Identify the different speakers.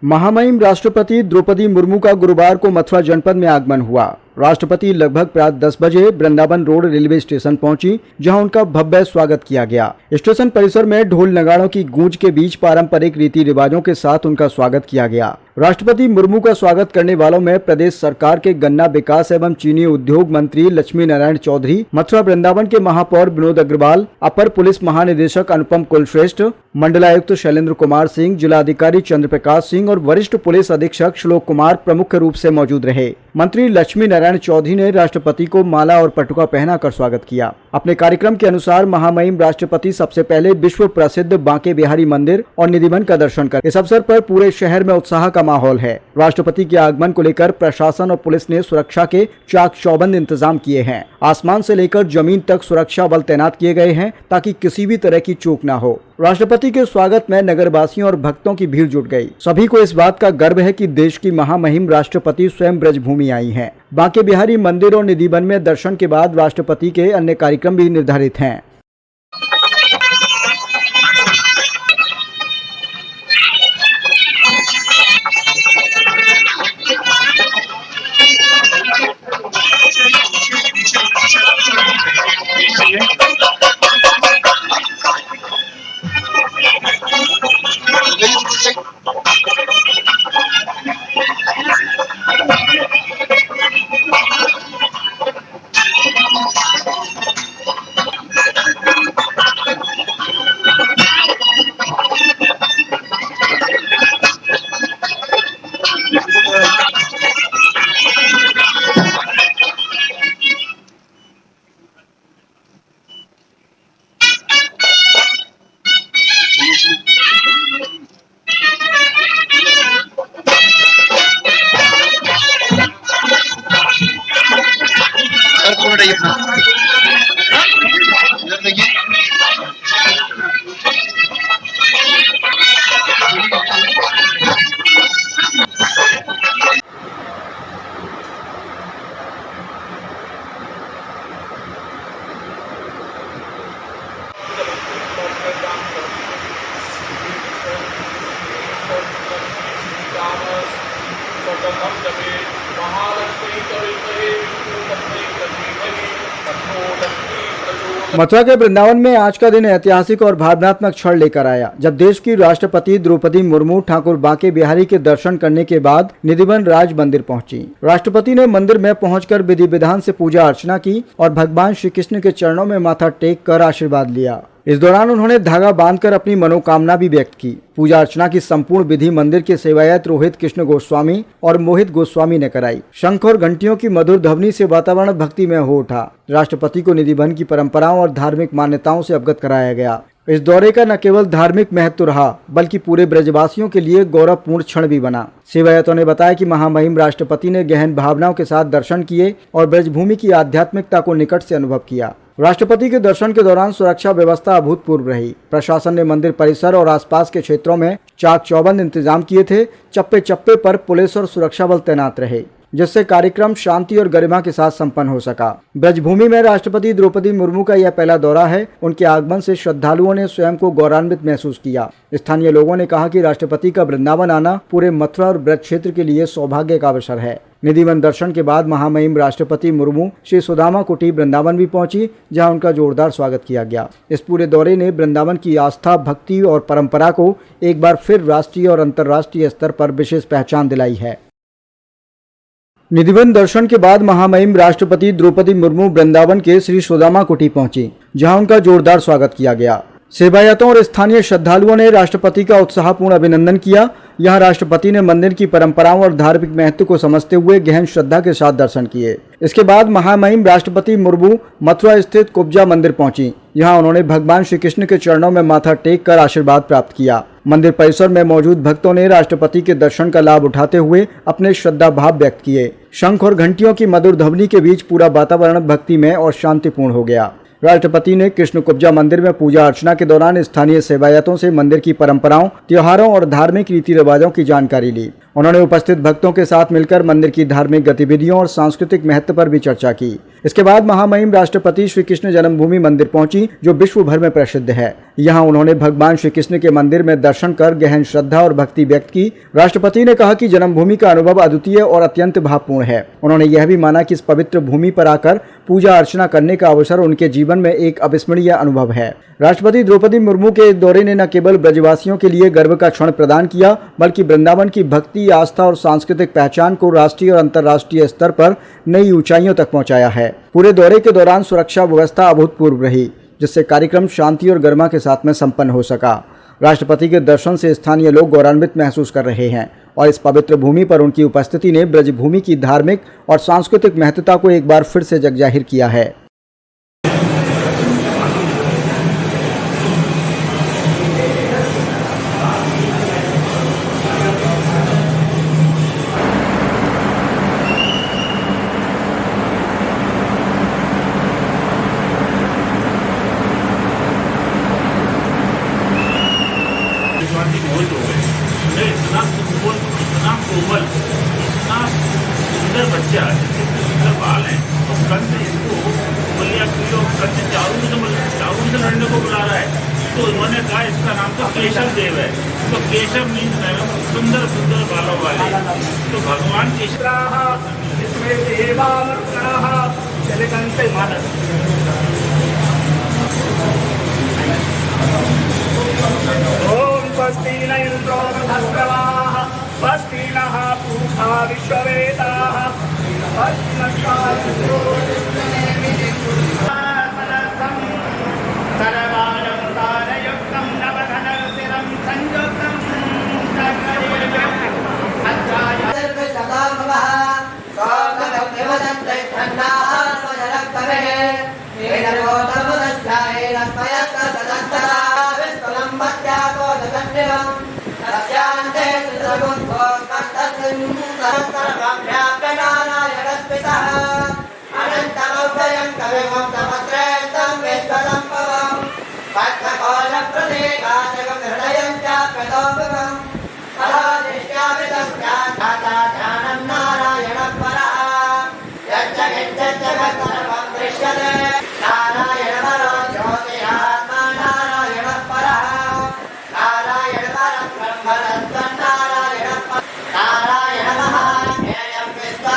Speaker 1: महामहिम राष्ट्रपति द्रौपदी मुर्मू का गुरुवार को मथुरा जनपद में आगमन हुआ। राष्ट्रपति लगभग प्रात 10 बजे वृंदावन रोड रेलवे स्टेशन पहुंची, जहां उनका भव्य स्वागत किया गया। स्टेशन परिसर में ढोल नगाड़ों की गूंज के बीच पारंपरिक रीति रिवाजों के साथ उनका स्वागत किया गया। राष्ट्रपति मुर्मू का स्वागत करने वालों में प्रदेश सरकार के गन्ना विकास एवं चीनी उद्योग मंत्री लक्ष्मी नारायण चौधरी, मथुरा वृंदावन के महापौर विनोद अग्रवाल, अपर पुलिस महानिदेशक अनुपम कुलश्रेष्ठ, मंडलायुक्त शैलेंद्र कुमार सिंह, जिलाधिकारी चंद्र प्रकाश सिंह और वरिष्ठ पुलिस अधीक्षक श्लोक कुमार प्रमुख रूप से मौजूद रहे। मंत्री लक्ष्मी नारायण चौधरी ने राष्ट्रपति को माला और पटुका पहनाकर स्वागत किया। अपने कार्यक्रम के अनुसार महामहिम राष्ट्रपति सबसे पहले विश्व प्रसिद्ध बांके बिहारी मंदिर और निधिवन का दर्शन कर। इस अवसर पर पूरे शहर में उत्साह का माहौल है। राष्ट्रपति के आगमन को लेकर प्रशासन और पुलिस ने सुरक्षा के चाक चौबंद इंतजाम किए हैं। आसमान से लेकर जमीन तक सुरक्षा बल तैनात किए गए हैं ताकि किसी भी तरह की चूक न हो। राष्ट्रपति के स्वागत में नगरवासियों और भक्तों की भीड़ जुट गई। सभी को इस बात का गर्व है कि देश की महामहिम राष्ट्रपति स्वयं ब्रजभूमि आई हैं। बांके बिहारी मंदिर और निधिवन में दर्शन के बाद राष्ट्रपति के अन्य कार्यक्रम भी निर्धारित हैं। मथुरा के वृंदावन में आज का दिन ऐतिहासिक और भावनात्मक क्षण लेकर आया, जब देश की राष्ट्रपति द्रौपदी मुर्मू ठाकुर बांके बिहारी के दर्शन करने के बाद निधिवन राज मंदिर पहुंची। राष्ट्रपति ने मंदिर में पहुंचकर विधि विधान से पूजा अर्चना की और भगवान श्री कृष्ण के चरणों में माथा टेक कर आशीर्वाद लिया। इस दौरान उन्होंने धागा बांधकर अपनी मनोकामना भी व्यक्त की। पूजा अर्चना की संपूर्ण विधि मंदिर के सेवायत रोहित कृष्ण गोस्वामी और मोहित गोस्वामी ने कराई। शंख और घंटियों की मधुर ध्वनि से वातावरण भक्तिमय हो उठा। राष्ट्रपति को निधिवन की परंपराओं और धार्मिक मान्यताओं से अवगत कराया गया। इस दौरे का न केवल धार्मिक महत्व रहा, बल्कि पूरे ब्रजवासियों के लिए गौरवपूर्ण क्षण भी बना। सेवायतों ने बताया कि महामहिम राष्ट्रपति ने गहन भावनाओं के साथ दर्शन किए और ब्रजभूमि की आध्यात्मिकता को निकट से अनुभव किया। राष्ट्रपति के दर्शन के दौरान सुरक्षा व्यवस्था अभूतपूर्व रही। प्रशासन ने मंदिर परिसर और आसपास के क्षेत्रों में चाक चौबंद इंतजाम किए थे। चप्पे चप्पे पर पुलिस और सुरक्षा बल तैनात रहे, जिससे कार्यक्रम शांति और गरिमा के साथ संपन्न हो सका। ब्रजभूमि में राष्ट्रपति द्रौपदी मुर्मू का यह पहला दौरा है। उनके आगमन से श्रद्धालुओं ने स्वयं को गौरवान्वित महसूस किया। स्थानीय लोगों ने कहा कि राष्ट्रपति का वृंदावन आना पूरे मथुरा और ब्रज क्षेत्र के लिए सौभाग्य का अवसर है। निधिवन दर्शन के बाद महामहिम राष्ट्रपति मुर्मू श्री सुदामा कुटी वृंदावन भी पहुंची, जहां उनका जोरदार स्वागत किया गया। इस पूरे दौरे ने वृंदावन की आस्था, भक्ति और परंपरा को एक बार फिर राष्ट्रीय और अंतर्राष्ट्रीय स्तर पर विशेष पहचान दिलाई है। निधिवन दर्शन के बाद महामहिम राष्ट्रपति द्रौपदी मुर्मू वृंदावन के श्री सुदामा कुटी पहुंची, जहां उनका जोरदार स्वागत किया गया। सेवायतों और स्थानीय श्रद्धालुओं ने राष्ट्रपति का उत्साहपूर्ण अभिनंदन किया। यहाँ राष्ट्रपति ने मंदिर की परंपराओं और धार्मिक महत्व को समझते हुए गहन श्रद्धा के साथ दर्शन किए। इसके बाद महामहिम राष्ट्रपति मुर्मू मथुरा स्थित कुब्जा मंदिर पहुंची। यहाँ उन्होंने भगवान श्री कृष्ण के चरणों में माथा टेक कर आशीर्वाद प्राप्त किया। मंदिर परिसर में मौजूद भक्तों ने राष्ट्रपति के दर्शन का लाभ उठाते हुए अपने श्रद्धा भाव व्यक्त किए। शंख और घंटियों की मधुर ध्वनि के बीच पूरा वातावरण भक्तिमय और शांतिपूर्ण हो गया। राष्ट्रपति ने कृष्ण कुब्जा मंदिर में पूजा अर्चना के दौरान स्थानीय सेवायतों से मंदिर की परंपराओं, त्योहारों और धार्मिक रीति रिवाजों की जानकारी ली। उन्होंने उपस्थित भक्तों के साथ मिलकर मंदिर की धार्मिक गतिविधियों और सांस्कृतिक महत्व पर भी चर्चा की। इसके बाद महामहिम राष्ट्रपति श्री कृष्ण जन्मभूमि मंदिर पहुंची, जो विश्व भर में प्रसिद्ध है। यहां उन्होंने भगवान श्री कृष्ण के मंदिर में दर्शन कर गहन श्रद्धा और भक्ति व्यक्त की। राष्ट्रपति ने कहा कि जन्मभूमि का अनुभव अद्वितीय और अत्यंत भावपूर्ण है। उन्होंने यह भी माना कि इस पवित्र भूमि पर आकर पूजा अर्चना करने का अवसर उनके जीवन में एक अविस्मरणीय अनुभव है। राष्ट्रपति द्रौपदी मुर्मू के इस दौरे ने न केवल ब्रजवासियों के लिए गर्व का क्षण प्रदान किया, बल्कि वृंदावन की भक्ति, आस्था और सांस्कृतिक पहचान को राष्ट्रीय और अंतर्राष्ट्रीय स्तर पर नई ऊंचाइयों तक पहुंचाया है। पूरे दौरे के दौरान सुरक्षा व्यवस्था अभूतपूर्व रही, जिससे कार्यक्रम शांति और गरिमा के साथ में संपन्न हो सका। राष्ट्रपति के दर्शन से स्थानीय लोग गौरवान्वित महसूस कर रहे हैं और इस पवित्र भूमि पर उनकी उपस्थिति ने ब्रजभूमि की धार्मिक और सांस्कृतिक महत्ता को एक बार फिर से जगजाहिर किया है।
Speaker 2: इतना कोमल, इतना सुंदर बच्चा, जिसके सुंदर बाल हैं, और कंस इसको बोलिया चारू से लड़ने को बुला रहा है। तो उन्होंने कहा इसका नाम तो केशव देव है। तो केशव मीन्स सुंदर सुंदर बालों वाले। तो भगवान केशव
Speaker 3: स्वस्ति न इंद्रो बृहस्पतिः स्वस्ति नः पूषा विश्ववेदाः स्वस्ति नक्षत्रो सर्वालङ्कारयुक्तं नवघनशिरं संयुक्तं
Speaker 4: Pat